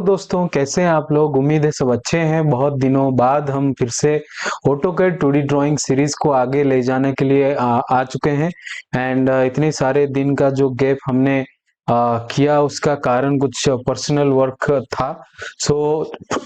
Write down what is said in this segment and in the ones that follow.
दोस्तों, कैसे हैं आप लोग। उम्मीद है सब अच्छे हैं। बहुत दिनों बाद हम फिर से ऑटोकैड 2D ड्राइंग सीरीज को आगे ले जाने के लिए आ चुके हैं। एंड इतने सारे दिन का जो गैप हमने किया, उसका कारण कुछ पर्सनल वर्क था। सो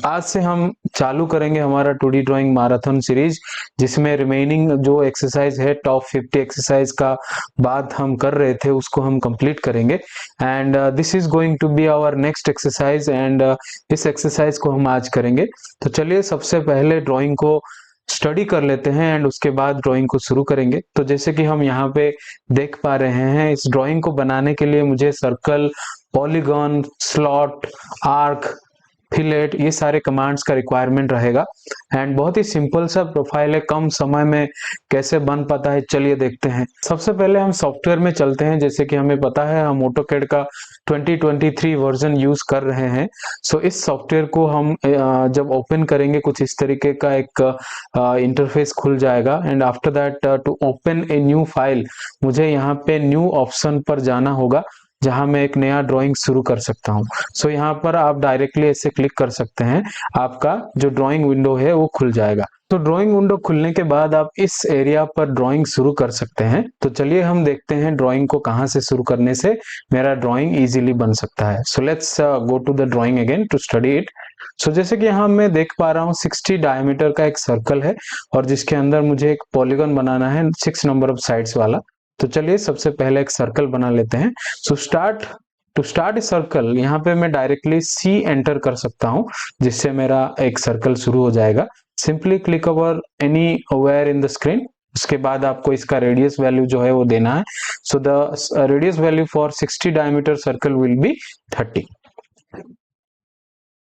आज से हम चालू करेंगे हमारा 2D ड्राइंग मैराथन सीरीज, जिसमें रिमेनिंग जो एक्सरसाइज है टॉप 50 एक्सरसाइज का बात हम कर रहे थे, उसको हम कंप्लीट करेंगे। And this is going to be our next exercise and इस एक्सरसाइज को हम आज करेंगे। तो चलिए सबसे पहले ड्राइंग को स्टडी कर लेते हैं एंड उसके बाद ड्राइंग को शुरू करेंगे। तो जैसे कि हम यहाँ पे देख पा रहे हैं, इस ड्राइंग को बनाने के लिए मुझे circle, polygon, slot, arc, fillet, ये सारे कमांड्स का रिक्वायरमेंट रहेगा। एंड बहुत ही सिंपल सा प्रोफाइल है, कम समय में कैसे बन पाता है, चलिए देखते हैं। सबसे पहले हम सॉफ्टवेयर में चलते हैं। जैसे कि हमें पता है हम ऑटोकैड का 2023 वर्जन यूज कर रहे हैं। सो इस सॉफ्टवेयर को हम जब ओपन करेंगे, कुछ इस तरीके का एक इंटरफेस खुल जाएगा। And after that to open a new file, मुझे यहाँ पे न्यू ऑप्शन पर जाना होगा, जहां मैं एक नया ड्राइंग शुरू कर सकता हूं। सो यहाँ पर आप डायरेक्टली ऐसे क्लिक कर सकते हैं, आपका जो ड्राइंग विंडो है वो खुल जाएगा। तो ड्राइंग विंडो खुलने के बाद आप इस एरिया पर ड्राइंग शुरू कर सकते हैं। तो चलिए हम देखते हैं ड्राइंग को कहां से शुरू करने से मेरा ड्राइंग इजीली बन सकता है। So let's go to the drawing again to study it. So जैसे कि यहाँ मैं देख पा रहा हूँ 60 डायमीटर का एक सर्कल है, और जिसके अंदर मुझे एक पॉलीगन बनाना है 6 नंबर ऑफ साइड्स वाला। तो चलिए सबसे पहले एक सर्कल बना लेते हैं। So to start a circle, यहाँ पे मैं डायरेक्टली सी एंटर कर सकता हूँ, जिससे मेरा एक सर्कल शुरू हो जाएगा। Simply click over anywhere in the screen. उसके बाद आपको इसका रेडियस वैल्यू जो है वो देना है। So the radius value for 60 diameter circle will be 30।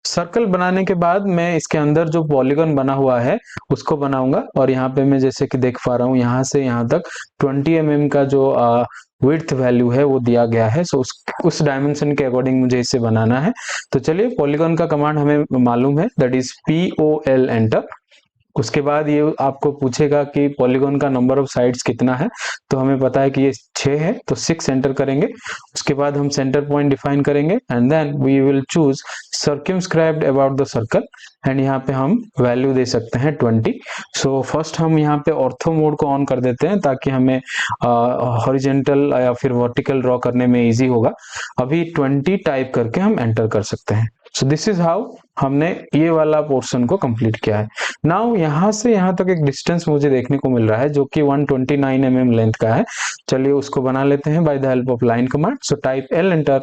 Circle बनाने के बाद मैं इसके अंदर जो पॉलीगन बना हुआ है उसको बनाऊंगा। और यहाँ पे मैं जैसे कि देख पा रहा हूँ, यहाँ से यहाँ तक 20 mm का जो विड्थ वैल्यू है वो दिया गया है। सो उस डायमेंशन के अकॉर्डिंग मुझे इसे बनाना है। तो चलिए, पॉलीगन का कमांड हमें मालूम है, दैट इज POL एंटर। उसके बाद ये आपको पूछेगा कि पॉलीगन का नंबर ऑफ साइड्स कितना है। तो हमें पता है कि ये 6 है, तो 6 एंटर करेंगे। उसके बाद हम सेंटर पॉइंट डिफाइन करेंगे and then we will choose circumscribed about the circle. And यहाँ पे हम वैल्यू दे सकते हैं 20। सो फर्स्ट हम यहाँ पे ऑर्थो मोड को ऑन कर देते हैं, ताकि हमें हॉरिजेंटल या फिर वर्टिकल ड्रॉ करने में इजी होगा। अभी 20 टाइप करके हम एंटर कर सकते हैं। सो दिस इज हाउ हमने ये वाला पोर्शन को कंप्लीट किया है। नाउ यहाँ से यहाँ तक एक डिस्टेंस मुझे देखने को मिल रहा है, जो कि 129 mm लेंथ का है। चलिए उसको बना लेते हैं by the help of line command. So type L enter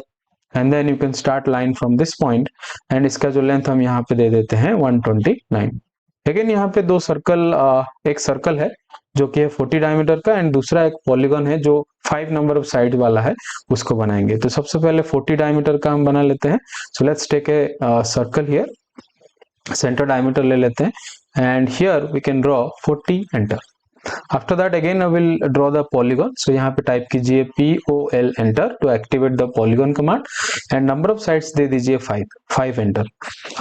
and then you can start line from this point. And इसका जो लेंथ हम यहाँ पे दे देते हैं 129। लेकिन यहाँ पे दो सर्कल, एक सर्कल है जो कि है 40 डायमीटर का, एंड दूसरा एक पॉलीगन है जो 5 नंबर ऑफ साइड वाला है, उसको बनाएंगे। तो सबसे पहले 40 डायमीटर का हम बना लेते हैं। So let's take a circle here, centre diameter ले लेते हैं and here we can draw 40 enter. After that again I will draw the polygon. So यहाँ पे टाइप कीजिए POL enter to activate the polygon command and number of sides दे दीजिए 5 enter.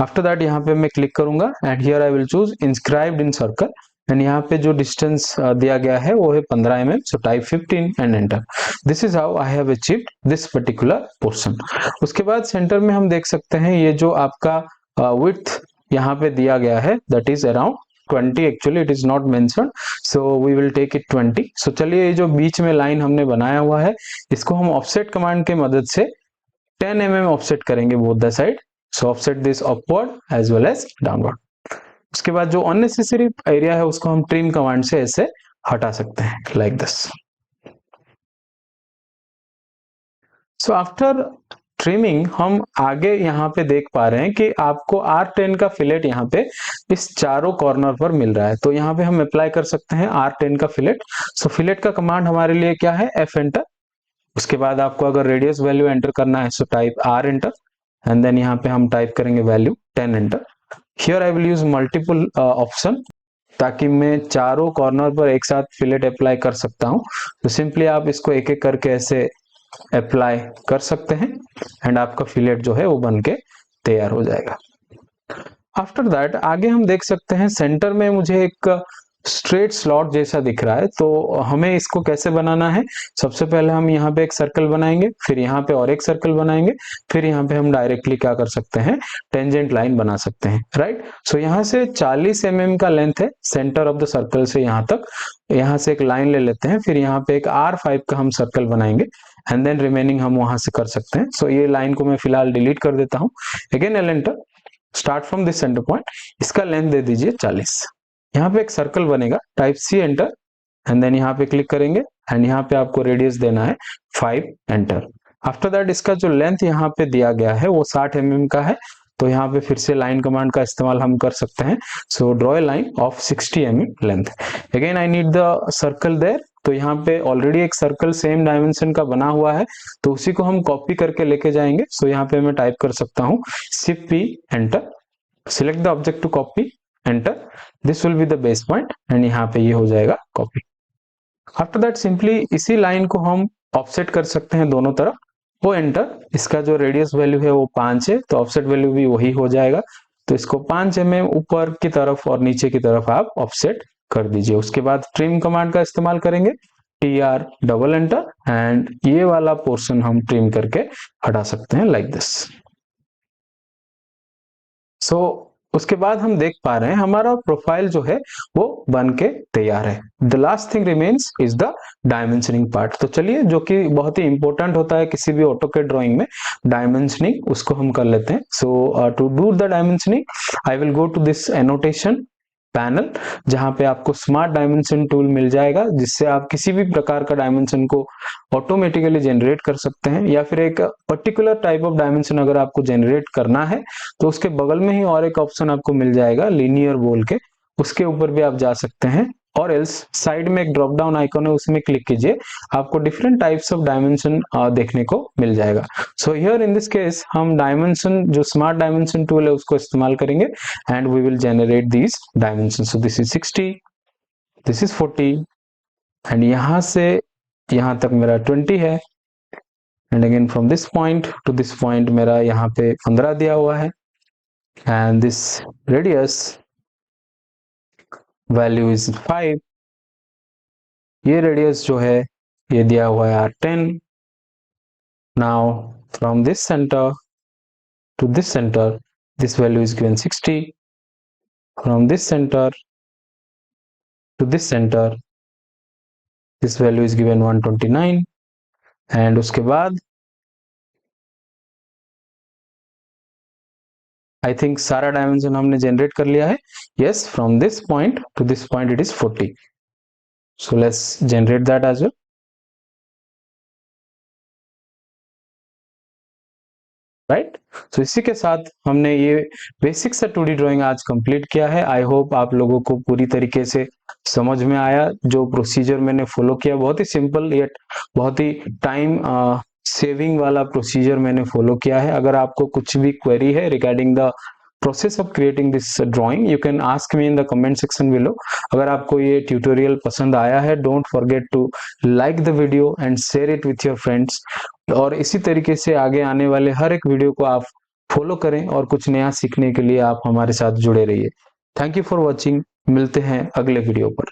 After that यहाँ पे मैं क्लिक करूंगा and here I will choose inscribed in circle. And यहाँ पे जो डिस्टेंस दिया गया है वो है 15 mm। So type 15 and enter. This is how I have achieved this particular portion. उसके बाद सेंटर में हम देख सकते हैं ये जो आपका विड्थ यहाँ पे दिया गया है, that is around 20। Actually it is not mentioned, so we will take it 20। So चलिए, ये जो बीच में लाइन हमने बनाया हुआ है, इसको हम ऑफसेट कमांड के मदद से 10 mm ऑफसेट करेंगे both the side. So offset this upward as well as downward. उसके बाद जो अननेसेसरी एरिया है उसको हम ट्रिम कमांड से ऐसे हटा सकते हैं, like this. So after trimming हम आगे यहाँ पे देख पा रहे हैं कि आपको R10 का फिलेट यहाँ पे इस चारों कॉर्नर पर मिल रहा है। तो यहाँ पे हम अप्लाई कर सकते हैं R10 का फिलेट। सो फिलेट का कमांड हमारे लिए क्या है, F एंटर। उसके बाद आपको अगर रेडियस वैल्यू एंटर करना है, so type R enter and then यहाँ पे हम टाइप करेंगे value 10 enter. Here I will use multiple option, ताकि मैं चारों कॉर्नर पर एक साथ फिलेट अप्लाई कर सकता हूँ। तो सिंपली आप इसको एक एक करके ऐसे अप्लाई कर सकते हैं एंड आपका फिलेट जो है वो बन के तैयार हो जाएगा। आफ्टर दैट आगे हम देख सकते हैं सेंटर में मुझे एक स्ट्रेट स्लॉट जैसा दिख रहा है। तो हमें इसको कैसे बनाना है, सबसे पहले हम यहाँ पे एक सर्कल बनाएंगे, फिर यहाँ पे और एक सर्कल बनाएंगे, फिर यहाँ पे हम डायरेक्टली क्या कर सकते हैं, टेंजेंट लाइन बना सकते हैं, राइट। सो यहाँ से 40 mm का लेंथ है सेंटर ऑफ द सर्कल से यहाँ तक, यहाँ से एक लाइन ले लेते हैं, फिर यहाँ पे एक R5 का हम सर्कल बनाएंगे एंड देन रिमेनिंग हम वहां से कर सकते हैं। सो ये लाइन को मैं फिलहाल डिलीट कर देता हूँ। Again L enter, start from this centre point, इसका लेंथ दे दीजिए 40। यहाँ पे एक सर्कल बनेगा, type C enter and then यहाँ पे क्लिक करेंगे एंड यहाँ पे आपको रेडियस देना है 5 एंटर। आफ्टर दैट इसका जो लेंथ यहाँ पे दिया गया है वो 60 mm का है, तो यहाँ पे फिर से लाइन कमांड का इस्तेमाल हम कर सकते हैं। So draw a line of 60 mm length. Again I need the circle there, तो यहाँ पे ऑलरेडी एक सर्कल सेम डायमेंशन का बना हुआ है, तो उसी को हम कॉपी करके लेके जाएंगे। सो यहाँ पे मैं टाइप कर सकता हूँ Shift P enter, select the object to copy enter, this will be the base point and यहाँ पे ये हो जाएगा कॉपी। आफ्टर दैट सिंपली इसी लाइन को हम ऑफसेट कर सकते हैं दोनों तरफ, वो एंटर, इसका जो रेडियस वैल्यू है वो 5 है, तो ऑफसेट वैल्यू भी वही हो जाएगा। तो इसको 5 mm ऊपर की तरफ और नीचे की तरफ आप ऑफसेट कर दीजिए। उसके बाद ट्रिम कमांड का इस्तेमाल करेंगे, TR डबल एंटर एंड ये वाला पोर्शन हम ट्रिम करके हटा सकते हैं लाइक दिस। सो उसके बाद हम देख पा रहे हैं हमारा प्रोफाइल जो है वो बन के तैयार है। The last thing remains is the dimensioning part. तो चलिए, जो कि बहुत ही इंपॉर्टेंट होता है किसी भी ऑटोकैड ड्राइंग में, डायमेंशनिंग, उसको हम कर लेते हैं। So to do the dimensioning I will go to this annotation panel, जहां पे आपको स्मार्ट डायमेंशन टूल मिल जाएगा, जिससे आप किसी भी प्रकार का डायमेंशन को ऑटोमेटिकली जनरेट कर सकते हैं, या फिर एक पर्टिकुलर टाइप ऑफ डायमेंशन अगर आपको जनरेट करना है तो उसके बगल में ही और एक ऑप्शन आपको मिल जाएगा लीनियर बोल के, उसके ऊपर भी आप जा सकते हैं, और एल्स साइड में एक ड्रॉप डाउन आइकन है उसमें क्लिक कीजिए, आपको डिफरेंट टाइप्स ऑफ डायमेंशन देखने को मिल जाएगा। So here in this case हम डायमेंशन, जो स्मार्ट डायमेंशन टूल है उसको इस्तेमाल करेंगे and we will generate these dimension. So this is 60, this is 40 and यहां से यहां तक मेरा 20 है, and again from this point to this point मेरा यहाँ पे 15 दिया हुआ है, and this radius value is 5, ये रेडियस जो है ये दिया हुआ है 10। Now from this centre to this center this value is given 60, from this center to this center this value is given 129, and उसके बाद I think सारा डायमेंशन हमने जनरेट कर लिया है। yes, from this point to this point it is 40, so let's generate that as well, right. तो इसी के साथ हमने ये बेसिक सा 2D ड्राइंग आज कंप्लीट किया है। आई होप आप लोगों को पूरी तरीके से समझ में आया। जो प्रोसीजर मैंने फॉलो किया बहुत ही सिंपल येट बहुत ही टाइम सेविंग वाला प्रोसीजर मैंने फॉलो किया है। अगर आपको कुछ भी क्वेरी है regarding the process of creating this drawing, you can ask me in the comment section below. अगर आपको ये ट्यूटोरियल पसंद आया है, don't forget to like the video and share it with your friends, और इसी तरीके से आगे आने वाले हर एक वीडियो को आप फॉलो करें और कुछ नया सीखने के लिए आप हमारे साथ जुड़े रहिए। थैंक यू फॉर वॉचिंग, मिलते हैं अगले वीडियो पर।